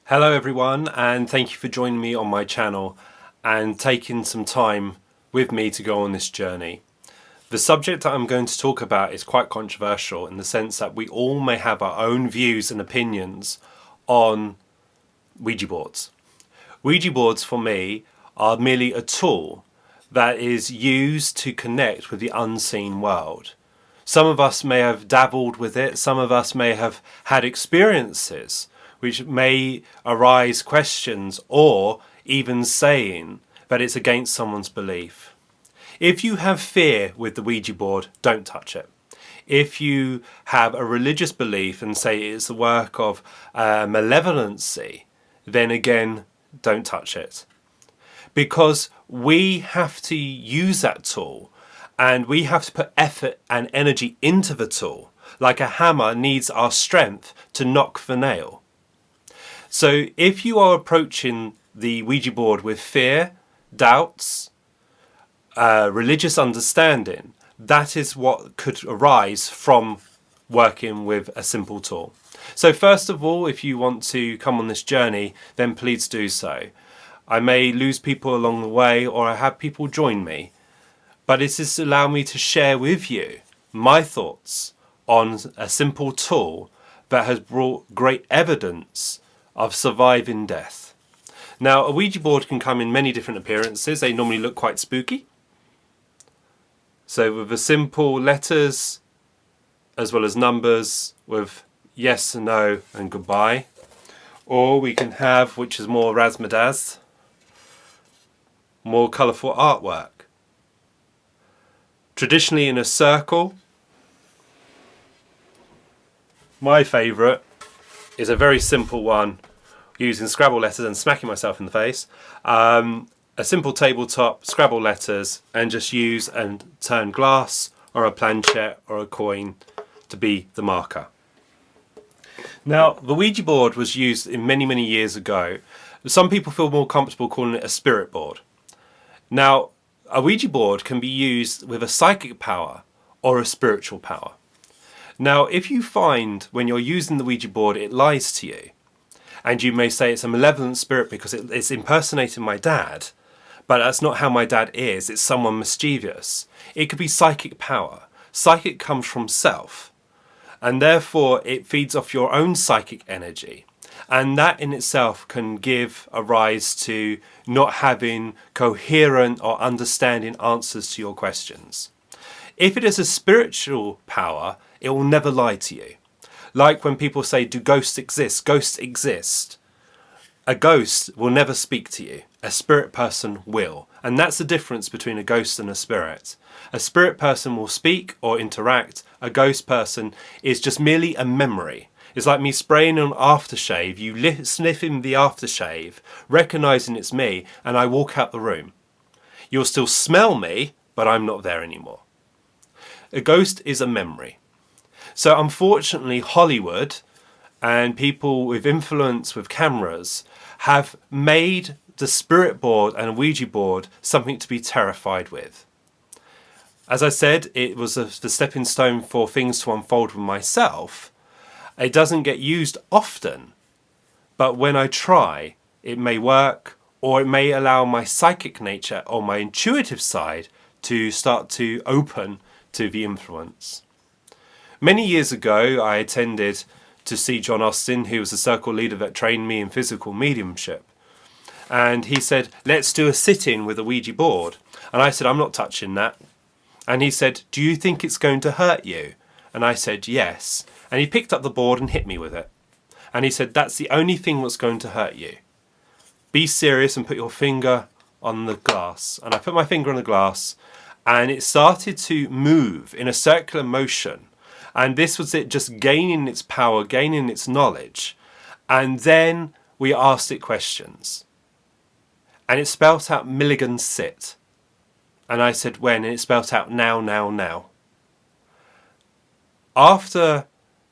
Hello everyone, and thank you for joining me on my channel and taking some time with me to go on this journey. The subject that I'm going to talk about is quite controversial in the sense that we all may have our own views and opinions on Ouija boards. Ouija boards for me are merely a tool that is used to connect with the unseen world. Some of us may have dabbled with it, some of us may have had experiences which may arise questions or even saying that it's against someone's belief. If you have fear with the Ouija board, don't touch it. If you have a religious belief and say it's the work of malevolency, then again, don't touch it. Because we have to use that tool and we have to put effort and energy into the tool, like a hammer needs our strength to knock the nail. So if you are approaching the Ouija board with fear, doubts, religious understanding, that is what could arise from working with a simple tool. So first of all, if you want to come on this journey, then please do so. I may lose people along the way, or I have people join me, but it is to allow me to share with you my thoughts on a simple tool that has brought great evidence of surviving death. Now, a Ouija board can come in many different appearances. They normally look quite spooky. So with the simple letters as well as numbers with yes, no and goodbye. Or we can have, which is more razzmatazz, more colourful artwork. Traditionally in a circle. My favourite is a very simple one using Scrabble letters and smacking myself in the face. A simple tabletop, Scrabble letters, and just use and turn glass or a planchette or a coin to be the marker. Now, the Ouija board was used in many years ago. Some people feel more comfortable calling it a spirit board. Now, a Ouija board can be used with a psychic power or a spiritual power. Now, if you find when you're using the Ouija board it lies to you, and you may say it's a malevolent spirit because it's impersonating my dad, but that's not how my dad is, it's someone mischievous. It could be psychic power. Psychic comes from self, and therefore it feeds off your own psychic energy. And that in itself can give a rise to not having coherent or understanding answers to your questions. If it is a spiritual power, it will never lie to you. Like when people say, do ghosts exist? Ghosts exist. A ghost will never speak to you. A spirit person will. And that's the difference between a ghost and a spirit. A spirit person will speak or interact. A ghost person is just merely a memory. It's like me spraying on aftershave. You sniff in the aftershave, recognizing it's me, and I walk out the room. You'll still smell me, but I'm not there anymore. A ghost is a memory. So unfortunately, Hollywood and people with influence with cameras have made the spirit board and Ouija board something to be terrified with. As I said, it was the stepping stone for things to unfold with myself. It doesn't get used often, but when I try, it may work, or it may allow my psychic nature or my intuitive side to start to open to the influence. Many years ago, I attended to see John Austin, who was the circle leader that trained me in physical mediumship. And he said, let's do a sit-in with a Ouija board. And I said, I'm not touching that. And he said, do you think it's going to hurt you? And I said, yes. And he picked up the board and hit me with it. And he said, that's the only thing that's going to hurt you. Be serious and put your finger on the glass. And I put my finger on the glass, and it started to move in a circular motion. And this was it just gaining its power, gaining its knowledge. And then we asked it questions. And it spelt out Milligan sit. And I said when, and it spelt out now. After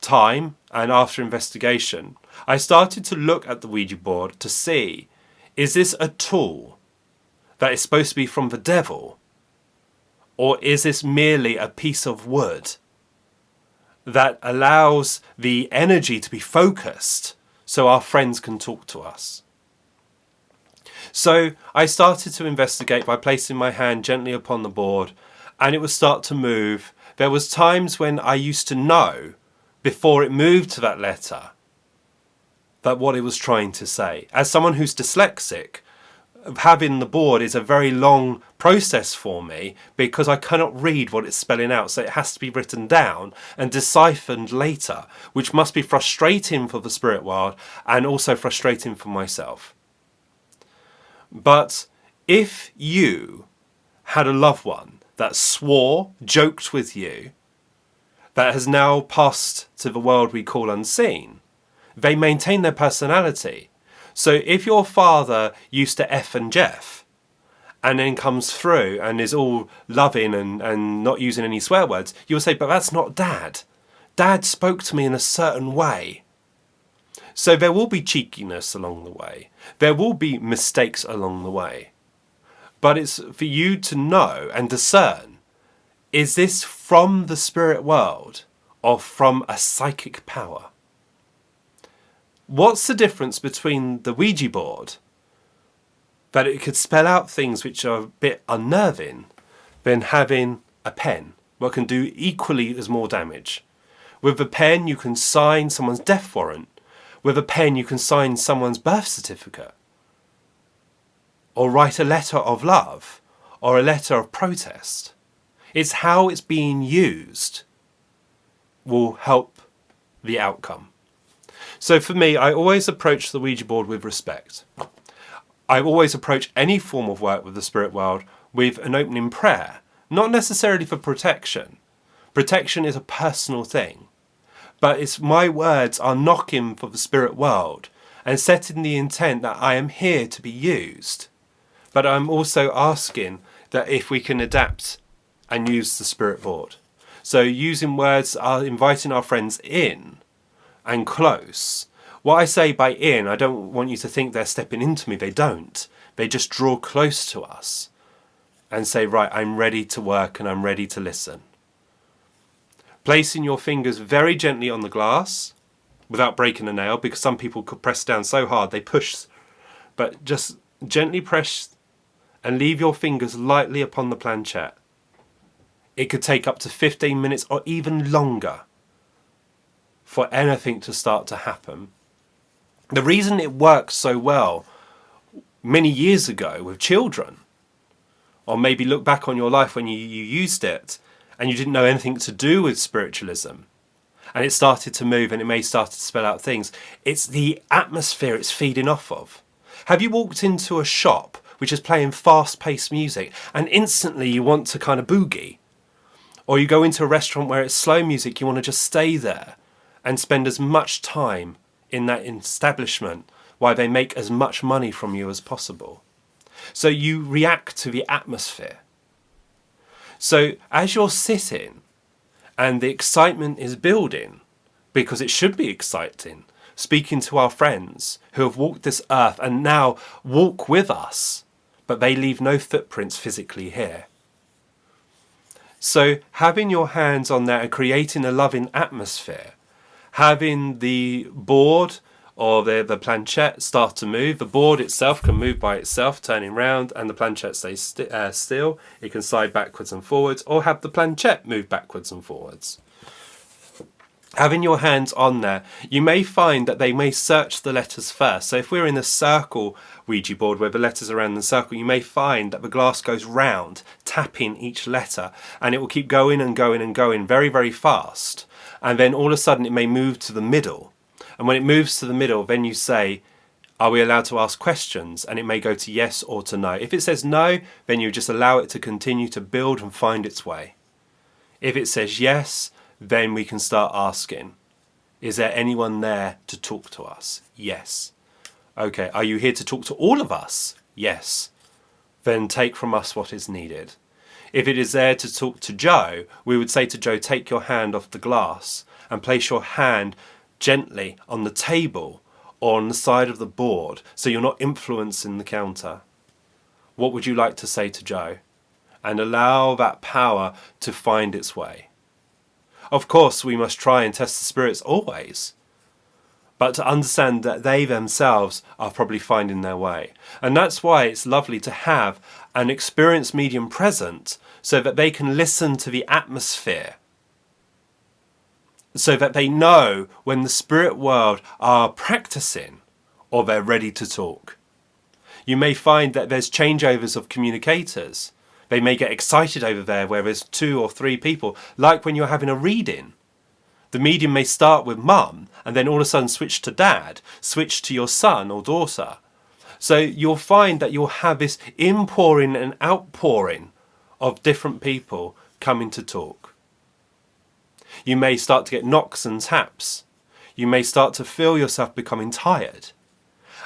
time and after investigation, I started to look at the Ouija board to see, is this a tool that is supposed to be from the devil? Or is this merely a piece of wood that allows the energy to be focused so our friends can talk to us. So I started to investigate by placing my hand gently upon the board, and it would start to move. There was times when I used to know, before it moved to that letter, that what it was trying to say. As someone who's dyslexic, having the board is a very long process for me because I cannot read what it's spelling out, so it has to be written down and deciphered later, which must be frustrating for the spirit world and also frustrating for myself. But if you had a loved one that swore, joked with you, that has now passed to the world we call unseen, they maintain their personality. So if your father used to F and Jeff and then comes through and is all loving and not using any swear words, you'll say, but that's not Dad. Dad spoke to me in a certain way. So there will be cheekiness along the way. There will be mistakes along the way. But it's for you to know and discern, is this from the spirit world or from a psychic power? What's the difference between the Ouija board, that it could spell out things which are a bit unnerving, than having a pen, what can do equally as more damage? With a pen you can sign someone's death warrant. With a pen you can sign someone's birth certificate. Or write a letter of love, or a letter of protest. It's how it's being used will help the outcome. So for me, I always approach the Ouija board with respect. I always approach any form of work with the spirit world with an opening prayer, not necessarily for protection. Protection is a personal thing, but it's my words are knocking for the spirit world and setting the intent that I am here to be used. But I'm also asking that if we can adapt and use the spirit board. So using words are inviting our friends in and close. What I say by in, I don't want you to think they're stepping into me. They don't. They just draw close to us and say, right, I'm ready to work and I'm ready to listen. Placing your fingers very gently on the glass without breaking a nail, because some people could press down so hard they push. But just gently press and leave your fingers lightly upon the planchette. It could take up to 15 minutes or even longer for anything to start to happen. The reason it works so well many years ago with children, or maybe look back on your life when you used it and you didn't know anything to do with spiritualism, and it started to move and it may start to spell out things, it's the atmosphere it's feeding off of. Have you walked into a shop which is playing fast-paced music and instantly you want to kind of boogie? Or you go into a restaurant where it's slow music, you want to just stay there and spend as much time in that establishment while they make as much money from you as possible. So you react to the atmosphere. So as you're sitting and the excitement is building, because it should be exciting, speaking to our friends who have walked this earth and now walk with us, but they leave no footprints physically here. So having your hands on that and creating a loving atmosphere, having the board or the planchette start to move. The board itself can move by itself, turning round, and the planchette stays still. It can slide backwards and forwards, or have the planchette move backwards and forwards. Having your hands on there, you may find that they may search the letters first. So if we're in a circle Ouija board where the letters are around the circle, you may find that the glass goes round, tapping each letter, and it will keep going and going and going very, very fast. And then all of a sudden it may move to the middle. And when it moves to the middle, then you say, are we allowed to ask questions? And it may go to yes or to no. If it says no, then you just allow it to continue to build and find its way. If it says yes, then we can start asking, is there anyone there to talk to us? Yes. Okay, are you here to talk to all of us? Yes. Then take from us what is needed. If it is there to talk to Joe, we would say to Joe, take your hand off the glass and place your hand gently on the table or on the side of the board so you're not influencing the counter. What would you like to say to Joe? And allow that power to find its way. Of course, we must try and test the spirits always. but to understand that they themselves are probably finding their way. And that's why it's lovely to have an experienced medium present so that they can listen to the atmosphere, so that they know when the spirit world are practicing or they're ready to talk. You may find that there's changeovers of communicators. They may get excited over there where there's 2 or 3 people, like when you're having a reading. The medium may start with mum and then all of a sudden switch to dad, switch to your son or daughter. So you'll find that you'll have this inpouring and outpouring of different people coming to talk. You may start to get knocks and taps. You may start to feel yourself becoming tired.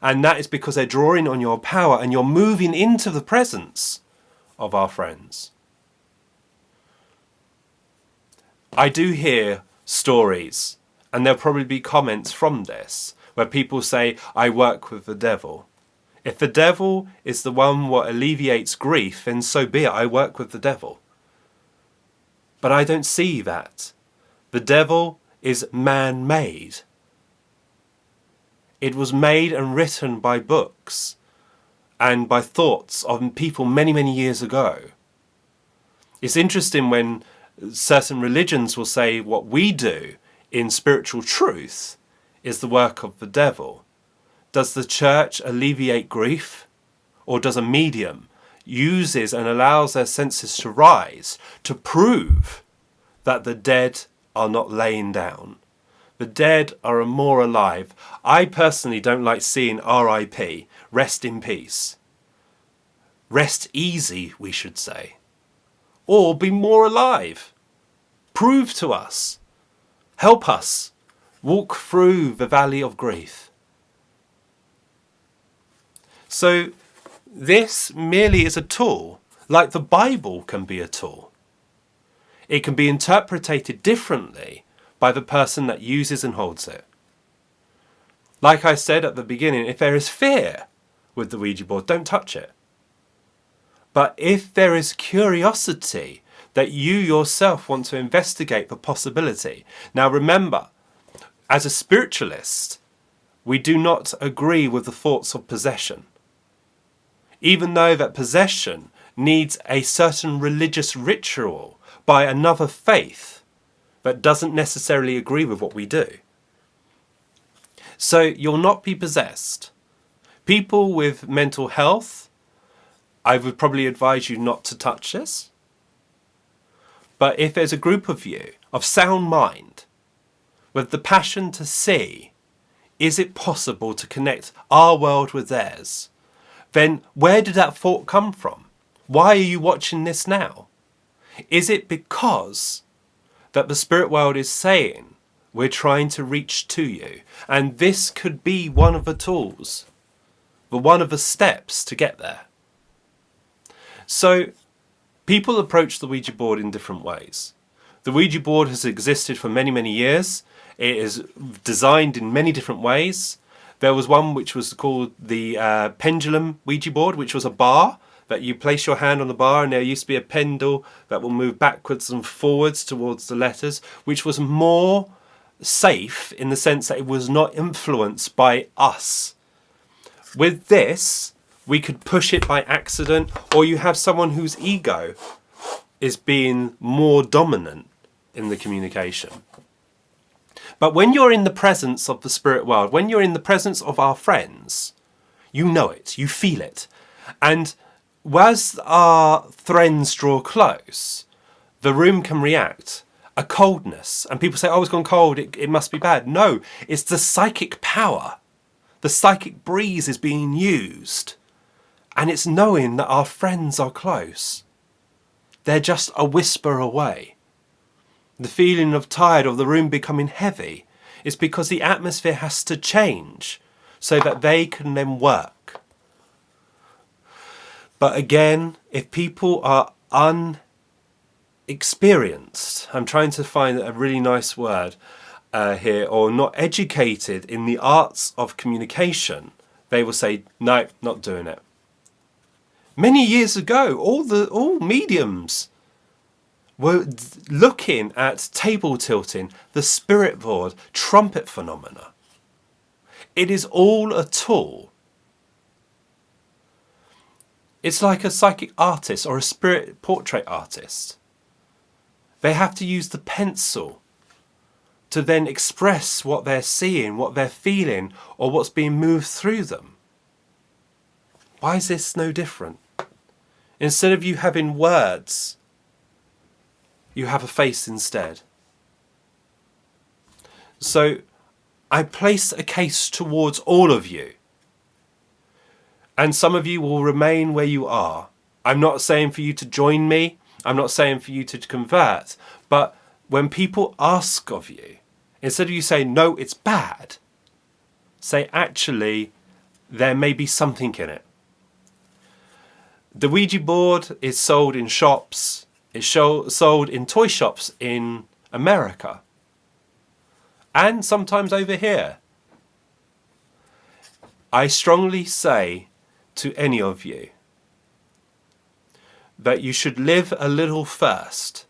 And that is because they're drawing on your power and you're moving into the presence of our friends. I do hear stories, and there'll probably be comments from this, where people say, I work with the devil. If the devil is the one what alleviates grief, then so be it, I work with the devil. But I don't see that. The devil is man-made. It was made and written by books and by thoughts of people many, many years ago. It's interesting when certain religions will say what we do in spiritual truth is the work of the devil. Does the church alleviate grief? Or does a medium uses and allows their senses to rise to prove that the dead are not laying down? The dead are more alive. I personally don't like seeing RIP, rest in peace. Rest easy, we should say. Or be more alive. Prove to us. Help us walk through the valley of grief. So this merely is a tool, like the Bible can be a tool. It can be interpreted differently by the person that uses and holds it. Like I said at the beginning, if there is fear with the Ouija board, don't touch it. But if there is curiosity that you yourself want to investigate the possibility. Now remember, as a spiritualist, we do not agree with the thoughts of possession. Even though that possession needs a certain religious ritual by another faith that doesn't necessarily agree with what we do. So you'll not be possessed. People with mental health, I would probably advise you not to touch this. But if there's a group of you of sound mind with the passion to see, is it possible to connect our world with theirs? Then where did that thought come from? Why are you watching this now? Is it because that the spirit world is saying we're trying to reach to you? And this could be one of the tools, but one of the steps to get there. So people approach the Ouija board in different ways. The Ouija board has existed for many, many years. It is designed in many different ways. There was one which was called the pendulum Ouija board, which was a bar that you place your hand on the bar, and there used to be a pendule that will move backwards and forwards towards the letters, which was more safe in the sense that it was not influenced by us. With this, we could push it by accident, or you have someone whose ego is being more dominant in the communication. But when you're in the presence of the spirit world, when you're in the presence of our friends, you know it, you feel it. And as our friends draw close, the room can react. A coldness. And people say, oh, it's gone cold, it must be bad. No, it's the psychic power. The psychic breeze is being used. And it's knowing that our friends are close. They're just a whisper away. The feeling of tired, of the room becoming heavy, is because the atmosphere has to change so that they can then work. But again, if people are unexperienced, I'm trying to find a really nice word here, or not educated in the arts of communication, they will say, no, not doing it. Many years ago, all mediums were looking at table tilting, the spirit board, trumpet phenomena. It is all a tool. It's like a psychic artist or a spirit portrait artist. They have to use the pencil to then express what they're seeing, what they're feeling, or what's being moved through them. Why is this no different? Instead of you having words, you have a face instead. So I place a case towards all of you. And some of you will remain where you are. I'm not saying for you to join me. I'm not saying for you to convert. But when people ask of you, instead of you saying, no, it's bad, say, actually, there may be something in it. The Ouija board is sold in shops. It's sold in toy shops in America. And sometimes over here. I strongly say to any of you that you should live a little first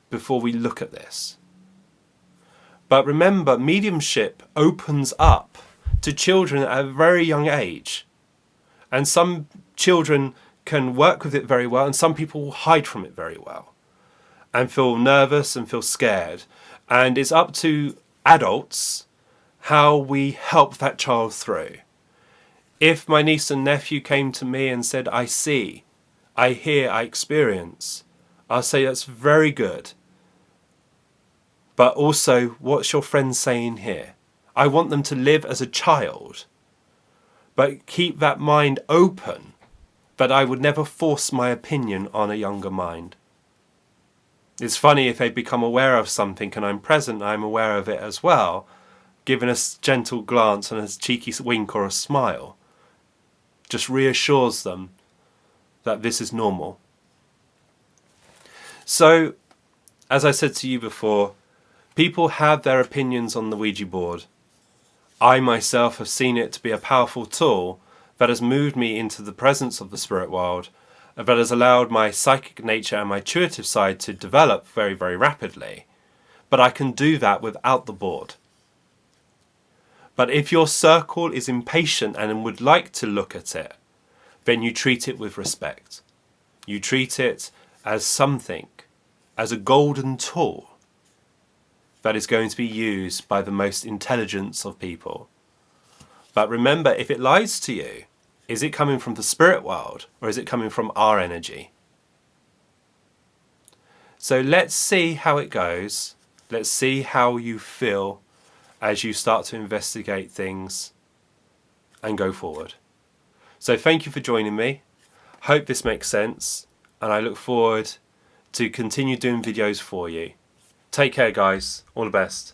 before we look at this. But remember, mediumship opens up to children at a very young age. And some children can work with it very well, and some people will hide from it very well and feel nervous and feel scared. And it's up to adults how we help that child through. If my niece and nephew came to me and said, I see, I hear, I experience, I'll say that's very good. But also, what's your friend saying here? I want them to live as a child, but keep that mind open, that I would never force my opinion on a younger mind. It's funny if they become aware of something and I'm present, I'm aware of it as well, giving a gentle glance and a cheeky wink or a smile just reassures them that this is normal. So, as I said to you before, people have their opinions on the Ouija board. I myself have seen it to be a powerful tool that has moved me into the presence of the spirit world, that has allowed my psychic nature and my intuitive side to develop very, very rapidly. But I can do that without the board. But if your circle is impatient and would like to look at it, then you treat it with respect. You treat it as something, as a golden tool that is going to be used by the most intelligent of people. But remember, if it lies to you, is it coming from the spirit world or is it coming from our energy? So let's see how it goes. Let's see how you feel as you start to investigate things and go forward. So thank you for joining me. Hope this makes sense, and I look forward to continue doing videos for you. Take care, guys. All the best.